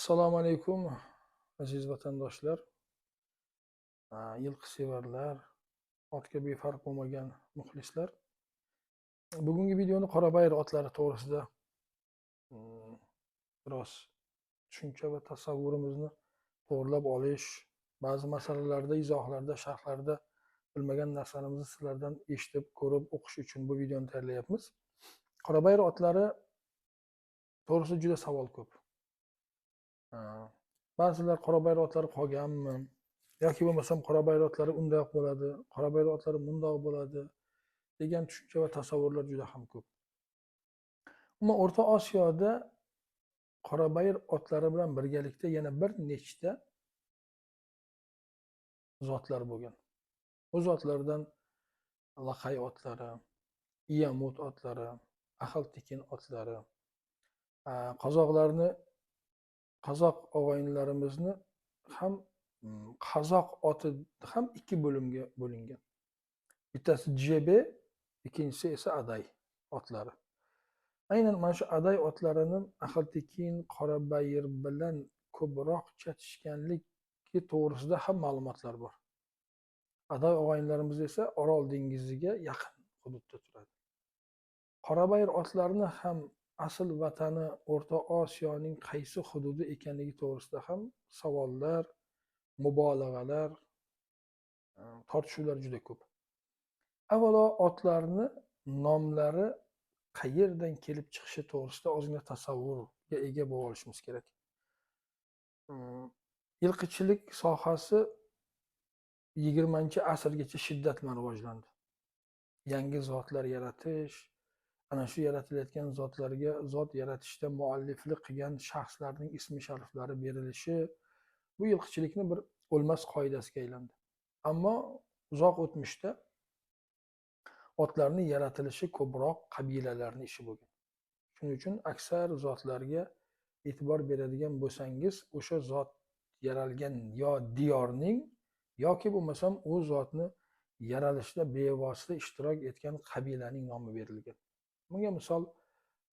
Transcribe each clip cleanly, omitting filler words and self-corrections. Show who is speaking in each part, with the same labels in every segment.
Speaker 1: Assalomu alaykum aziz vatandoshlar, yilqisevarlar, otga befarq bo'lmagan muxlislar. Bugungi videoni Qorabayir otlari to'g'risida mm, biroz tushuncha va tasavvurimizni to'g'rilab olish, ba'zi masalalarda, izohlarda, sharhlarda bilmagan narsalarimizni sizlardan eshitib, ko'rib, o'qish uchun bu videoni tayyorlayapmiz. Qorabayir otlari to'g'risida juda savol ko'p. Ba'zilar Qorabayir otlari qolganmi yoki bo'lmasam Qorabayir otlari undoq bo'ladi, Qorabayir otlari bundoq bo'ladi degan tushuncha va tasavvurlar juda ham ko'p. Ammo O'rta Osiyoda Qorabayir otlari bilan birgalikda yana bir nechta zotlar bo'lgan. Bu zotlardan Laqay otlari, Iyamut otlari, Ahal-Tekin otlari, qozoq og'aynilarimizni ham qozoq oti ham ikki bo'limga bo'lingan. Bittasi Jebe, ikkinchisi esa Aday otlari. Aynan mana shu Aday otlarini Ahal-Tekin, Qorabayir bilan ko'proq chatishganligi to'g'risida ham ma'lumotlar bor. Aday og'aynilarimiz esa Orol dengiziga yaqin hududda turadi. Qorabayir otlarini ham asl vatani O'rta Osiyoning qaysi hududi ekanligi to'g'risida ham savollar, mubolag'alar, tortishuvlar juda ko'p. Avvalo otlarni nomlari qayerdan kelib chiqishi to'g'risida ozgina tasavvurga ega bo'lib olishimiz kerak. Yilqichilik sohasi 20-asrgacha shiddat bilan rivojlandi. Yangi zotlar yaratish, ana shu yaratilayotgan zotlarga zot yaratishda mualliflik qilgan shaxslarning ismi shariflari berilishi bu yilqichilikni bir o'lmas qoidasiga aylandi. Ammo uzoq o'tmishda otlarning yaratilishi ko'proq qabilalarning ishi bo'lgan. Shuning uchun aksar zotlarga e'tibor beradigan bo'lsangiz, o'sha zot yaralgan yo diyorning yoki bo'lmasam u zotni yaralishda bevosita ishtirok etgan qabilaning nomi berilgan. Bunga misol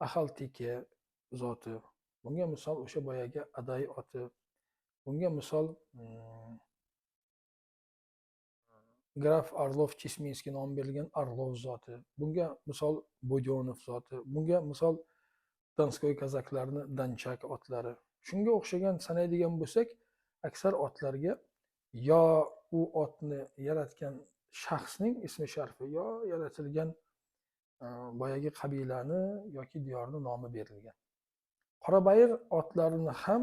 Speaker 1: Ahal-Teke zoti, bunga misol o'sha boyagi Aday oti, bunga misol Graf Orlov-Chisminskiy nom berilgan Orlov zoti, bunga misol Bo'dionov zoti, bunga misol Donskoy kazaklarni Danchak otlari. Shunga o'xshagan sanaydigan bo'lsak, aksar otlarga yo u otni yaratgan shaxsning ismi sharifi yo yaratilgan boyagi qabilani yoki diyorni nomi berilgan. Qorabayir otlarini ham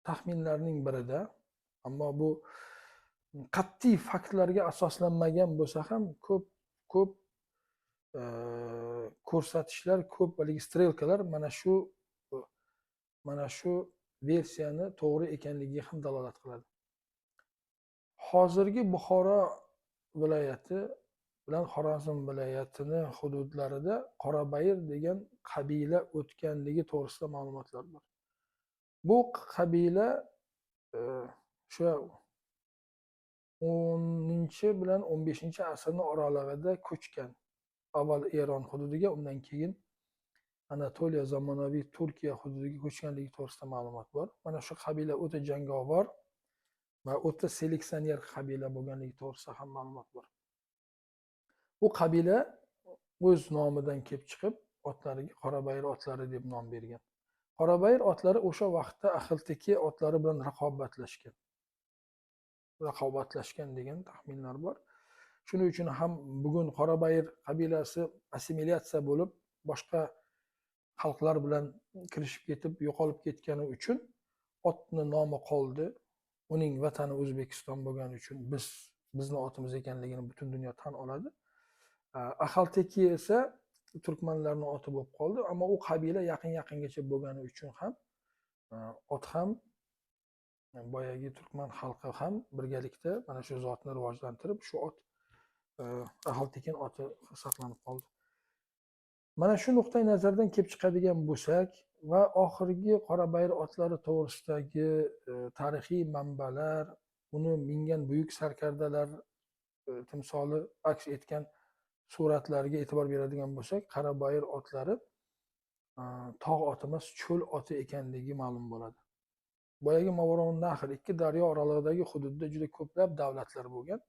Speaker 1: taxminlarning birida, ammo bu qat'iy faktlarga asoslanmagan bo'lsa ham ko'p ko'rsatishlar, ko'p haligi strelkalar mana shu versiyani to'g'ri ekanligiga ham dalolat qiladi. Hozirgi Buxoro viloyati bilan Xorazm viloyatini hududlarida Qorabayir degan qabila o'tganligi to'g'risida ma'lumotlar bor. Bu qabila o'sha 10 bilan 15-asrning oralig'ida ko'chgan. Avval Eron hududiga, undan keyin Anatoliya, zamonaviy Turkiya hududiga ko'chganligi to'g'risida ma'lumot bor. Mana shu qabila o'ta jangovar va o'ta seleksioner qabila bo'lganligi to'g'risida ham ma'lumot bor. Bu qabila o'z nomidan kelib chiqib, otlariga Qorabayir otlari deb nom bergan. Qorabayir otlari o'sha vaqtda Ahal-Teke otlari bilan raqobatlashgan degan taxminlar bor. Shuning uchun ham bugun Qorabayir qabilasi assimilyatsiya bo'lib, boshqa xalqlar bilan kirishib ketib, yo'qolib ketgani uchun otni nomi qoldi. Uning vatani O'zbekiston bo'lgani uchun bizni otimiz ekanligini butun dunyo tan oladi. Ahal-Teke esa turkmanlarning oti bo'lib qoldi, ammo u qabila yaqin-yaqingacha bo'lgani uchun ham ot ham boyagi turkman xalqi ham birgalikda mana shu zotni rivojlantirib, shu ot Ahal-Tekin oti saqlanib qoldi. Mana shu nuqtai nazardan kelib chiqadigan bo'lsak va oxirgi Qorabayir otlari to'g'risidagi tarixiy manbalar, uni mingan buyuk sarkardalar timsoli aks etgan suratlarga e'tibor beradigan bo'lsak, Qorabayir otlari tog' oti emas, cho'l oti ekanligi ma'lum bo'ladi. Boyagi Movarounnahr ikki daryo oralig'idagi hududda juda ko'plab davlatlar bo'lgan.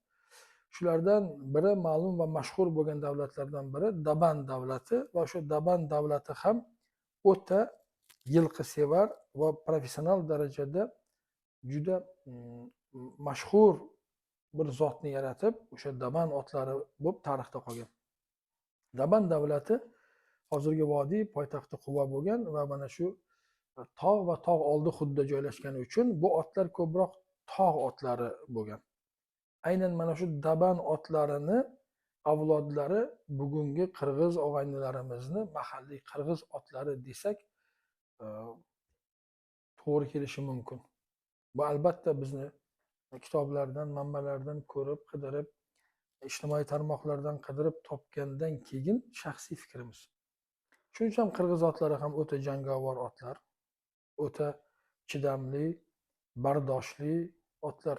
Speaker 1: Shulardan biri ma'lum va mashhur bo'lgan davlatlardan biri Daban davlati va o'sha Daban davlati ham o'ta yilqisevar va professional darajada juda mashhur bir zotni yaratib, o'sha Daban otlari bo'lib tarixda qolgan. Daban davlati hozirgi vodiy poytaxti Quva bo'lgan va mana shu tog' va tog' oldi hududda joylashgani uchun bu otlar ko'proq tog' otlari bo'lgan. Aynan mana shu Daban otlarini avlodlari bugungi qirg'iz og'aynilarimizni mahalliy qirg'iz otlari desak to'g'ri kelishi mumkin. Bu albatta bizni kitoblardan, manbalardan ko'rib, qidirib, ijtimoiy tarmoqlardan qidirib topgandan keyin shaxsiy fikrimiz. Shuning uchun ham qirg'iz otlari ham o'ta jangovar otlar, o'ta chidamli, bardoshli otlar.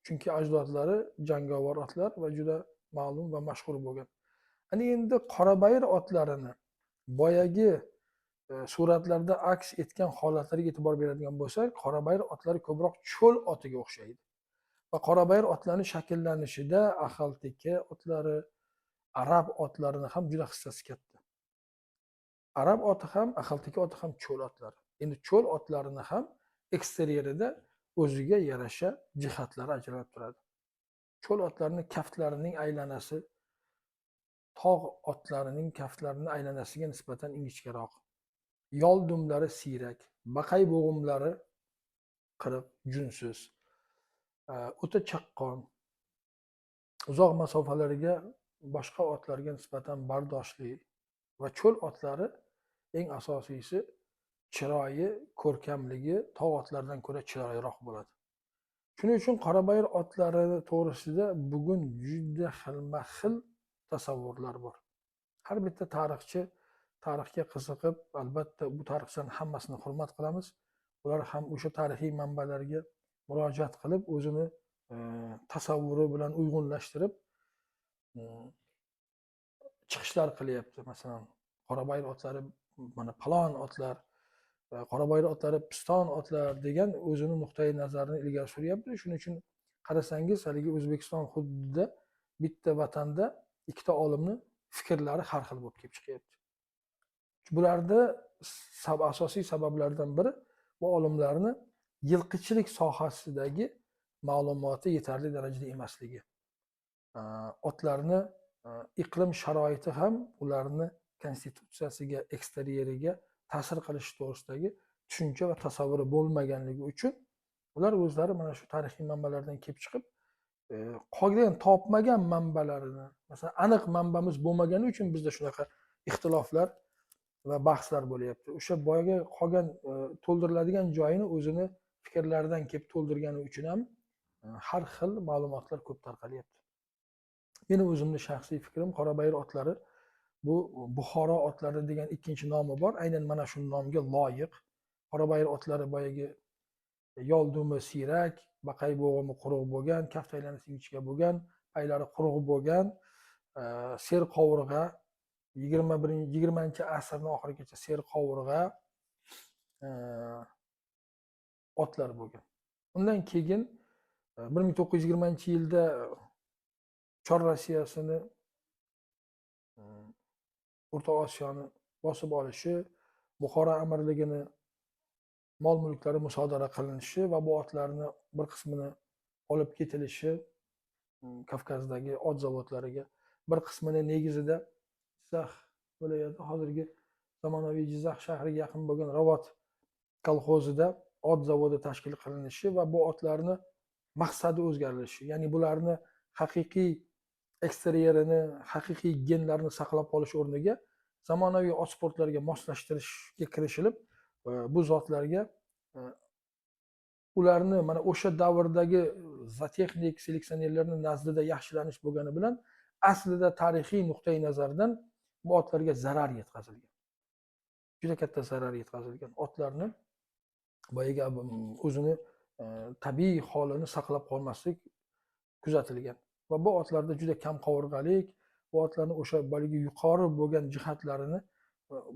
Speaker 1: Chunki ajdodlari jangovar otlar va juda ma'lum va mashhur bo'lgan. Ana endi qorabayir otlarini boyagi suratlarda aks etgan holatlariga e'tibor beradigan bo'lsak, qorabayir otlari ko'proq cho'l otiga o'xshaydi. Va qorabayir otlarning shakllanishida ahal-teka otlari, arab otlarini ham juda hissasi katta. Arab oti ham, ahal-teka oti ham cho'l otlari. Endi cho'l otlarini ham eksterierida o'ziga yarasha jihatlari ajralib turadi. Cho'l otlarining kaftlarining aylanasi tog' otlarining kaftlarining aylanasiga nisbatan ingichkaroq. Yol dumlari siyrak, baqay bo'g'imlari qirib, junsiz, o'ta chaqqon, uzoq masofalarga boshqa otlarga nisbatan bardoshli va cho'l otlari eng asosiysi chiroyi, ko'rkamligi tog' otlaridan ko'ra chiroyliroq bo'ladi. Shuning uchun qorabayir otlari to'g'risida bugun juda xilma-xil tasavvurlar bor. Har bitta tarixchi tarixga qiziqib, albatta bu tarixchilarning hammasini hurmat qilamiz. Ular ham o'sha tarixiy manbalarga murojaat qilib, o'zini tasavvuri bilan uyg'unlashtirib chiqishlar qilyapti. Masalan, qorabayir otlari mana palon otlar, qorabayir otlari piston otlar degan o'zini nuqtai nazarini ilgari suryapti. Shuning uchun qarasangiz, haligi O'zbekiston hududida bitta vatanda ikkita olimni fikrlari har xil bo'lib kelib chiqyapti. Bularda asosiy sabablardan biri bu olimlarni yilqichilik sohasidagi ma'lumoti yetarli darajada emasligi. Otlarni iqlim sharoiti ham ularni konstitutsiyasiga, eksteriyeriga ta'sir qilishi to'g'risidagi tushuncha va tasavvuri bo'lmaganligi uchun ular o'zlari mana shu tarixiy manbalardan kelib chiqib, qolgan topmagan manbalarini, masalan, aniq manbamiz bo'lmagani uchun bizda shunaqa ixtiloflar va bahslar bo'lyapti. O'sha boyagi qolgan to'ldiriladigan joyini o'zini fikrlaridan kelib to'ldirgani uchun ham har xil ma'lumotlar ko'p tarqalyapti. Meni o'zimning shaxsiy fikrim, qorabayir otlari bu Buxoro otlari degan ikkinchi nomi bor. Aynan mana shu nomga loyiq. Qorabayir otlari boyagi yol dumi siyrak, baqay bo'g'imi quruq bo'lgan, kaft aylanasi ingichka bo'lgan, paylari quruq bo'lgan, ser qovurg'a 20-asrning oxirigacha ser qovurg'a otlar bo'lgan. Undan keyin 1920-yilda Chor Rossiyasini O'rta Osiyoni bosib olishi, Buxoro amirligini mol-mulklari musodara qilinishi va bu otlarni bir qismini olib ketilishi Kavkazdagi ot zavodlariga, bir qismini negizida Jizzax viloyati hozirgi zamonaviy Jizzax shahriga yaqin bo'lgan Ravot kolxozida ot zavodi tashkil qilinishi va bu otlarni maqsadi o'zgartirishi, ya'ni bularni haqiqiy eksterierini, haqiqiy genlarini saqlab qolish o'rniga zamonaviy ot sportlariga moslashtirishga kirishilib, bu zotlarga ularni mana o'sha davrdagi zootexnik seleksionerlarning nazdida yaxshilanish bo'lgani bilan aslida tarixiy nuqtai nazardan bu otlarga zarar yetkazilgan. Juda katta zarar yetkazilgan. Otlarni boyagi o'zini tabiiy holini saqlab qolmaslik kuzatilgan. Va bu otlarda juda kam qovurg'alik, bu otlarni o'sha boyagi yuqori bo'lgan jihatlarini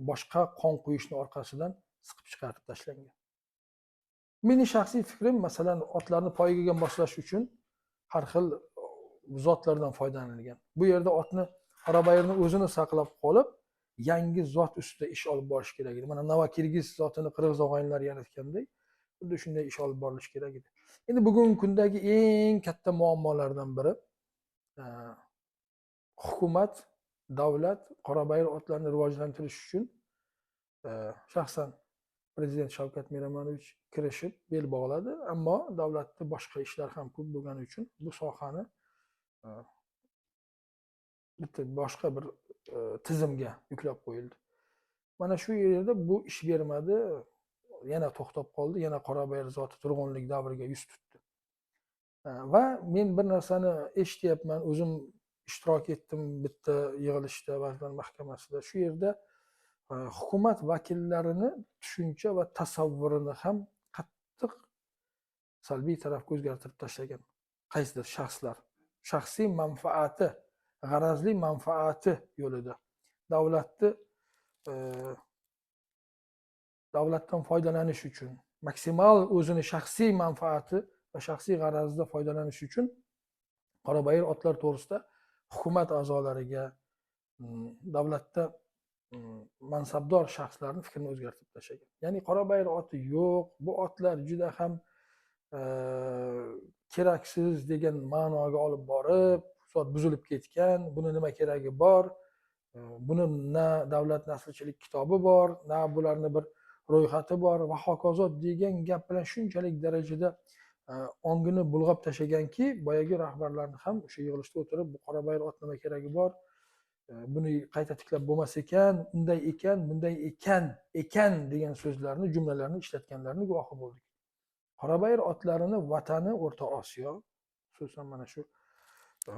Speaker 1: boshqa qon quyishni orqasidan siqib chiqarib tashlangan. Mening shaxsiy fikrim, masalan, otlarni poygaga moslash uchun har xil zotlardan foydalanilgan. Bu yerda otni Qorabayirni o'zini saqlab qolib, yangi zot ustida ish olib borish kerak edi. Mana Novokirgiz zotini qirg'iz og'aynilar yaratgandek, xuddi shunday ish olib borilishi kerak edi. Endi bugungi kundagi eng katta muammolardan biri hukumat, davlat Qorabayir otlarini rivojlantirish uchun shaxsan Prezident Shavkat Miromonovich kirishib bel bog'ladi, ammo davlatda boshqa ishlar ham ko'p bo'lgani uchun bu sohani bitta boshqa bir tizimga yuklab qo'yildi. Mana shu yerda bu ish bermadi, yana to'xtab qoldi, yana Qorabayir zoti turg'unlik davriga yuz tutdi. Va men bir narsani eshityapman, o'zim ishtirok etdim bitta yig'ilishda, Vazirlar Mahkamasida. Shu yerda hukumat vakillarini tushuncha va tasavvurini ham qattiq salbiy tarafga o'zgartirib tashlagan qaysidir shaxslar shaxsiy manfaati, g'arazli manfaati yo'lida davlatdan foydalanish uchun, maksimal o'zini shaxsiy manfaati va shaxsiy g'arazida foydalanish uchun Qorabayir otlar to'g'risida hukumat a'zolariga, davlatda mansabdor shaxslarning fikrini o'zgartirib tashlagan. Ya'ni Qorabayir oti yo'q, bu otlar juda ham keraksiz degan ma'noga olib borib, zot buzilib ketgan, buni nima keragi bor? Buni na davlat nasrchilik kitobi bor, na bularni bir ro'yxati bor va hokazo degan gap bilan shunchalik darajada ongini bulg'ab tashlaganki, boyagi rahbarlarni ham o'sha yig'ilishda o'tirib, bu Qorabayir ot nima keragi bor? Buni qayta tiklab bo'lmas ekan, unday ekan, bunday ekan degan so'zlarni, jumlalarni ishlatganlarini guvohi bo'ldik. Qorabayir otlarini vatani O'rta Osiyo, xususan mana shu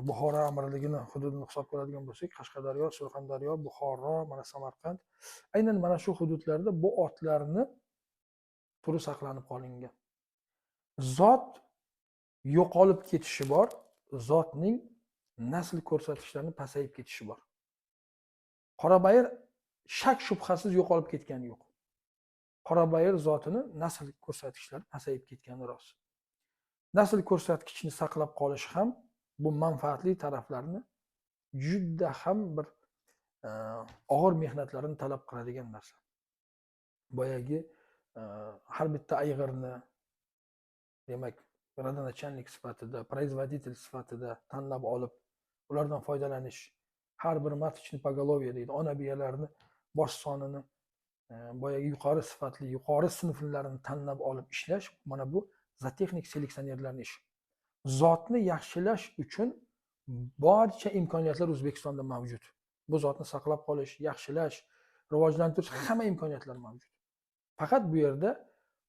Speaker 1: Buxoro amirligini hududini hisobga oladigan bo'lsak, Qashqadaryo, Surxondaryo, Buxoro, mana Samarqand, aynan mana shu hududlarda bu otlarni turi saqlanib qolingan. Zot yo'qolib ketishi bor, zotning nasl ko'rsatkichlarini pasayib ketishi bor. Qorabayir shak shubhasiz yo'qolib ketgani yo'q. Qorabayir zotini nasl ko'rsatkichlari pasayib ketgani rost. Nasl ko'rsatkichni saqlab qolish ham bu manfaatli taraflarni juda ham bir og'ir mehnatlarni talab qiladigan narsa. Boyagi har bitta ayg'irni demak rodonachanlik sifatida, производитель sifatida tanlab olib, ulardan foydalanish, har bir matchni pogolovье deydi, ona biyalarni bosh sonini boyagi yuqori sifatli, yuqori sinflarini tanlab olib ishlash, mana bu zootexnik seleksionerlarning ishi. Zotni yaxshilash uchun barcha imkoniyatlar O'zbekistonda mavjud. Bu zotni saqlab qolish, yaxshilash, rivojlantirish hamma imkoniyatlar mavjud. Faqat bu yerda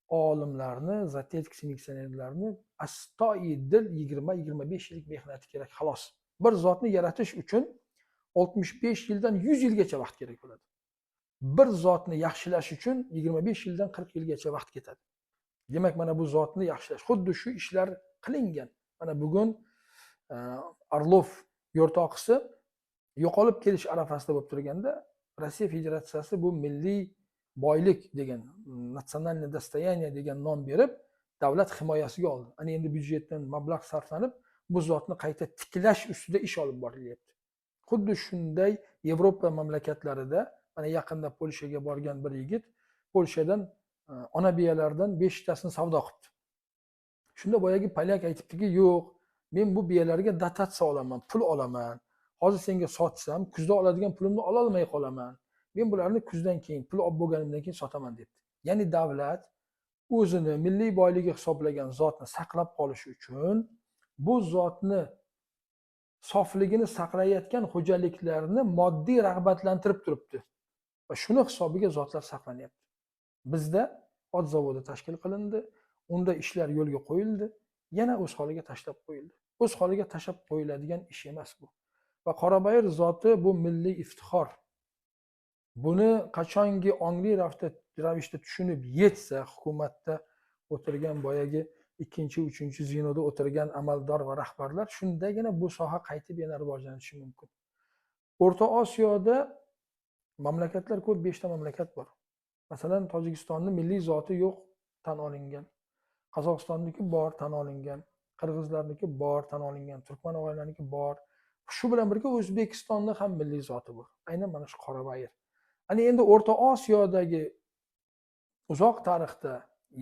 Speaker 1: olimlarni, zootexnik seleksionerlarni astoydil 20-25 yillik mehnati kerak, xolos. Bir zotni yaratish uchun 65 yildan 100 yilgacha vaqt kerak bo'ladi. Bir zotni yaxshilash uchun 25 yildan 40 yilgacha vaqt ketadi. Demak, mana bu zotni yaxshilash, xuddi shu ishlar qilingan. Mana bugun Orlov yo'rtoqisi yo'qolib kelish arafasida bo'lib turganda, Rossiya Federatsiyasi bu milliy boylik degan, natsionalniy dostoyaniye degan nom berib, davlat himoyasiga oldi. Ana endi byudjetdan mablag' sarflanib, bu zotni qayta tiklash ustida ish olib borilyapti. Xuddi shunday Yevropa mamlakatlarida, mana yaqinda Polshaga borgan bir yigit Polshadan ona biyalardan 5 tasini savdo qildi. Shunda boyagi polyak aytibdiki, yo'q, men bu biyalarga dotatsiya olaman, pul olaman. Hozir senga sotsam, kuzda oladigan pulimni ola olmay qolaman. Men bularni kuzdan keyin, pul olib bo'lganimdan keyin sotaman debdi. Ya'ni davlat o'zini milliy boyligi hisoblagan zotni saqlab qolish uchun bu zotni sofligini saqlayotgan xo'jaliklarni moddiy rag'batlantirib turibdi. Va shuni hisobiga zotlar saqlanyapti. Bizda ot zavodi tashkil qilindi, unda ishlar yo'lga qo'yildi, yana o'z holiga tashlab qo'yildi. O'z holiga tashlab qo'yiladigan ish emas bu. Va Qorabayir zoti bu milliy iftixor. Buni qachonki ongli ravishda tushunib yetsa, hukumatda o'tirgan boyagi 2-3 zinoda o'tirgan amaldor va rahbarlar, shundagina bu soha qaytib yana rivojlanishi mumkin. O'rta Osiyoda Mamlakatlar ko'p, 5 ta mamlakat bor. Masalan, Tojikistonning milliy zoti yo'q, tan olingan. Qozog'istonniki bor, tan olingan. Qirg'izlarniki bor, tan olingan. Turkman og'aylarniki bor. Shu bilan birga O'zbekistonda ham milliy zoti bor. Aynan mana shu Qorabayir. Ana endi O'rta Osiyodagi uzoq tarixda,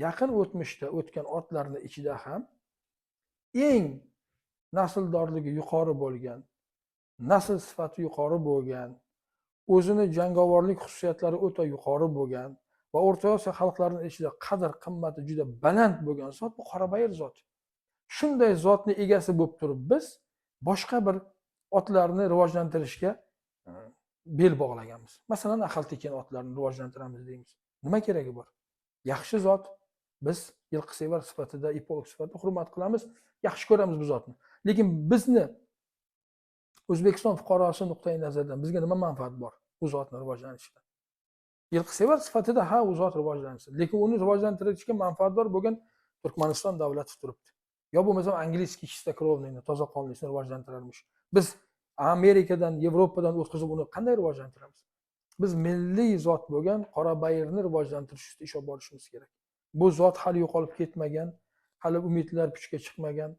Speaker 1: yaqin o'tmishda o'tgan otlarni ichida ham eng nasldorligi yuqori bo'lgan, nasl sifati yuqori bo'lgan, o'zini jangovarlik xususiyatlari o'ta yuqori bo'lgan va O'rta Osiyo xalqlarining ichida qadr qimmati juda baland bo'lgan zot bu Qorabayir zoti. Shunday zotni egasi bo'lib turib biz boshqa bir otlarni rivojlantirishga bel bog'laganmiz. Masalan, aql tekin otlarni rivojlantiramiz deymiz. Nima keragi bor? Yaxshi zot, biz yilqisevar sifatida, ekolog sifatida hurmat qilamiz, yaxshi ko'ramiz bu zotni. Lekin bizni O'zbekiston fuqarosi nuqtai nazaridan bizga nima manfaat bor u zotni rivojlanishidan? Yilqisevar sifatida ha u zot rivojlansin, lekin uni rivojlantirishga manfaatdor bo'lgan Turkmaniston davlati turibdi. Yo bo'lmasa angliskiy chistokrovniyni, toza qonlisini rivojlantirarmish. Biz Amerikadan, Yevropadan o'tkazib uni qanday rivojlantiramiz? Biz milliy zot bo'lgan Qorabayirni rivojlantirish ustida ish olib borishimiz kerak. Bu zot hali yo'qolib ketmagan, hali umidlar puchga chiqmagan,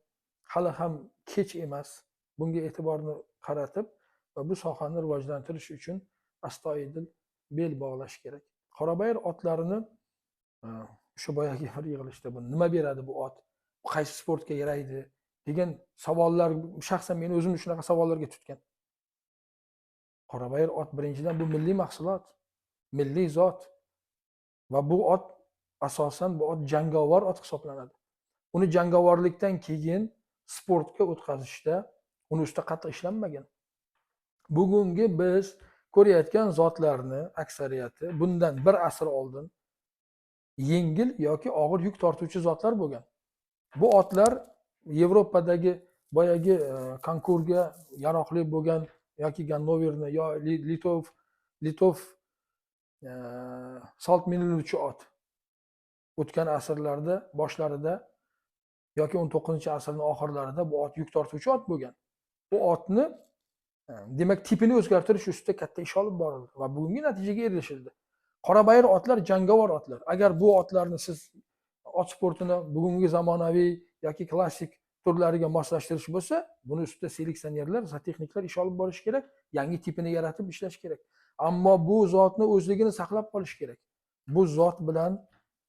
Speaker 1: hali ham kech emas. Bunga e'tiborni qaratib va bu sohani rivojlantirish uchun astoydil bel bog'lash kerak. Qorabayir otlarini o'sha boyagi bir yig'ilishda bu nima beradi bu ot? Qaysi sportga yaraydi degan savollar shaxsan meni o'zimni shunaqa savollarga tutgan. Qorabayir ot birinchidan bu milliy mahsulot, milliy zot va bu ot asosan bu ot jangovar ot hisoblanadi. Uni jangovarlikdan keyin sportga o'tkazishda uni ustida qattiq ishlanmagan. Bugungi biz ko'rayotgan zotlarni aksariyati bundan bir asr oldin yengil yoki og'ir yuk tortuvchi zotlar bo'lgan. Bu otlar Yevropadagi boyagi konkurga yaroqli bo'lgan yoki Gannoverni yo Litov salt miniluvchi ot o'tgan asrlarda boshlarida yoki 19-asrning oxirlarida bu ot yuk tortuvchi ot bo'lgan. Bu otni demak tipini o'zgartirish ustida katta ish olib borildi va bugungi natijaga erishildi. Qorabayir otlar jangovar otlar. Agar bu otlarni siz ot sportini bugungi zamonaviy yoki klassik turlariga moslashtirish bo'lsa, buni ustida seleksionerlar, zootexniklar ish olib borish kerak, yangi tipini yaratib ishlash kerak. Ammo bu zotni o'zligini saqlab qolish kerak. Bu zot bilan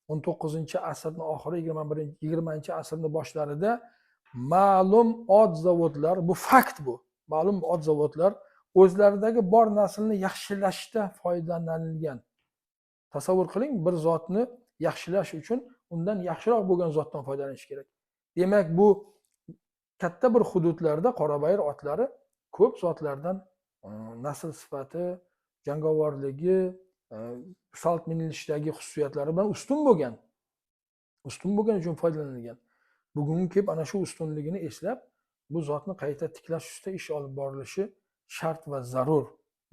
Speaker 1: 19-asrning oxiri, 20-asrning boshlarida ma'lum ot zavodlar, bu fakt bu. Ma'lum ot zavodlar o'zlaridagi bor naslni yaxshilashda foydalanilgan. Tasavvur qiling, bir zotni yaxshilash uchun undan yaxshiroq bo'lgan zotdan foydalanish kerak. Demak, bu katta bir hududlarda Qorabayir otlari ko'p zotlardan nasl sifati, jangovarligi, salt minilishdagi xususiyatlari bilan ustun bo'lgan. Ustun bo'lgani uchun foydalanilgan. Bugungi kelib ana shu ustunligini eslab, bu zotni qayta tiklash ustida ish olib borilishi shart va zarur.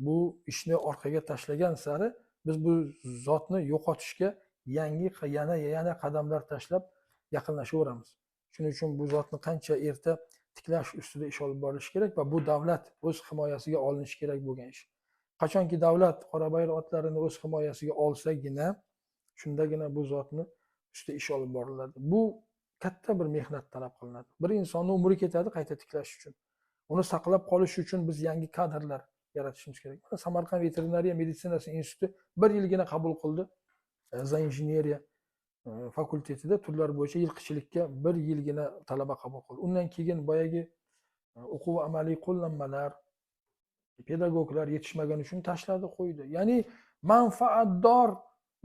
Speaker 1: Bu ishni orqaga tashlagan sari biz bu zotni yo'qotishga yana qadamlar tashlab yaqinlashaveramiz. Shuning uchun bu zotni qancha erta tiklash ustida ish olib borilishi kerak va bu davlat o'z himoyasiga olinishi kerak bo'lgan ish. Qachonki davlat Qorabayir otlarini o'z himoyasiga olsagina, shundagina bu zotni ustida ish olib boriladi. Bu katta bir mehnat talab qilinadi. Bir insonni umri ketadi qayta tiklash uchun. Uni saqlab qolish uchun biz yangi kadrlar yaratishimiz kerak. Samarqand veterinariya meditsinasi instituti bir yilgina qabul qildi. Zoinjineriya fakultetida turlar bo'yicha yilqichilikka bir yilgina talaba qabul qildi. Undan keyin boyagi o'quv amaliy qo'llanmalar, pedagoglar yetishmagani uchun tashladi, qo'ydi. Ya'ni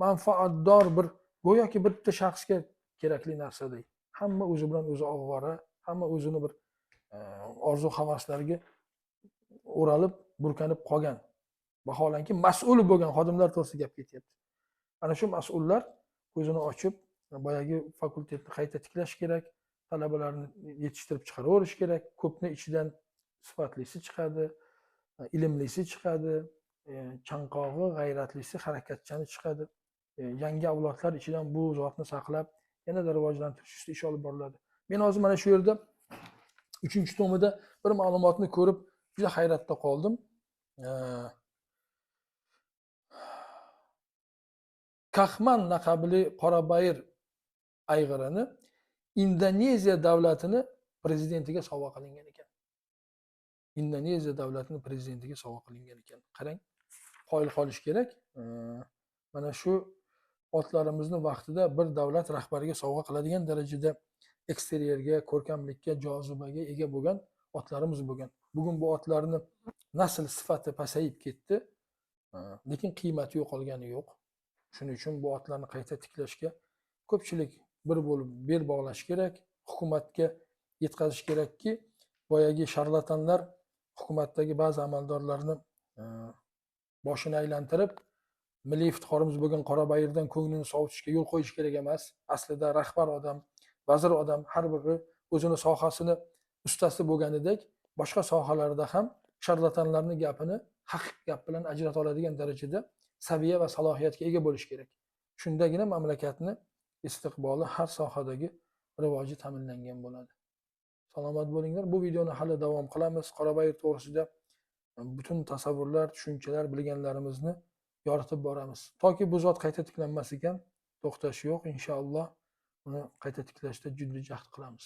Speaker 1: manfaatdor bir go'yoki bitta shaxsga kerakli narsaday. Hamma o'zi bilan o'zi ovvora, hamma o'zini bir orzu havaslarga o'ralib, burkanib qolgan. Vaholanki mas'ul bo'lgan xodimlar to'g'risida gap ketyapti. Ana shu mas'ullar ko'zini ochib, boyagi fakultetni qayta tiklash kerak, talabalarni yetishtirib chiqaraverish kerak. Ko'pni ichidan sifatlisi chiqadi, ilmlisi chiqadi, chanqog'i, g'ayratlisi, harakatchani chiqadi. Yangi avlodlar ichidan bu zotni saqlab, yanada rivojlantirish ustida ish olib boriladi. Men hozir mana shu yerda 3-tomida bir ma'lumotni ko'rib juda hayratda qoldim. Kahman laqabli Qorabayir ayg'irini Indoneziya davlatini prezidentiga sovg'a qilingan ekan. Indoneziya davlatining prezidentiga sovg'a qilingan ekan. Qarang, qoyil qolish kerak. Mana shu otlarimizni vaqtida bir davlat rahbariga sovg'a qiladigan darajada eksterierga, ko'rkamlikka, jozibaga ega bo'lgan otlarimiz bo'lgan. Bugun bu otlarni nasl sifati pasayib ketdi, lekin qiymati yo'qolgani yo'q. Shuning uchun bu otlarni qayta tiklashga ko'pchilik bir bo'lib bel bog'lash kerak, hukumatga yetkazish kerakki, boyagi sharlatanlar hukumatdagi ba'zi amaldorlarni boshini aylantirib, milliy iftixorimiz bo'lgan Qorabayirdan ko'nglini sovutishga yo'l qo'yish kerak emas. Aslida rahbar odam, vazir odam har biri o'zini sohasini ustasi bo'lganidek, boshqa sohalarda ham sharlatanlarning gapini haq gap bilan ajrata oladigan darajada saviya va salohiyatga ega bo'lish kerak. Shundagina mamlakatni istiqboli har sohadagi rivoji ta'minlangan bo'ladi. Salomat bo'linglar. Bu videoni hali davom qilamiz. Qorabayir to'g'risida butun tasavvurlar, tushunchalar, bilganlarimizni yoritib boramiz. Toki bu zot qayta tiklanmas ekan, to'xtash yo'q. Inshaalloh uni qayta tiklashda jiddiy jahd qilamiz.